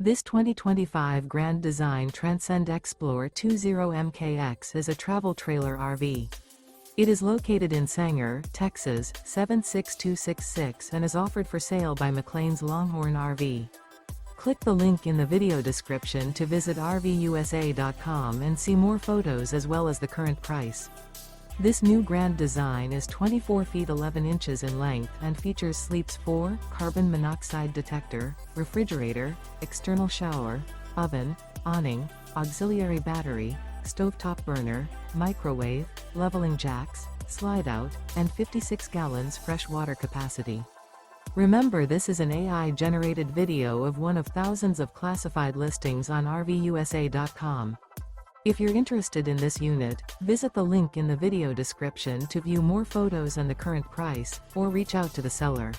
This 2025 Grand Design Transcend Xplor 20MKX is a travel trailer RV. It is located in Sanger, Texas, 76266 and is offered for sale by McClain's Longhorn RV. Click the link in the video description to visit RVUSA.com and see more photos as well as the current price. This new Grand Design is 24 feet 11 inches in length and features Sleep's 4, carbon monoxide detector, refrigerator, external shower, oven, awning, auxiliary battery, stovetop burner, microwave, leveling jacks, slide-out, and 56 gallons fresh water capacity. Remember, this is an AI-generated video of one of thousands of classified listings on RVUSA.com. If you're interested in this unit, visit the link in the video description to view more photos and the current price, or reach out to the seller.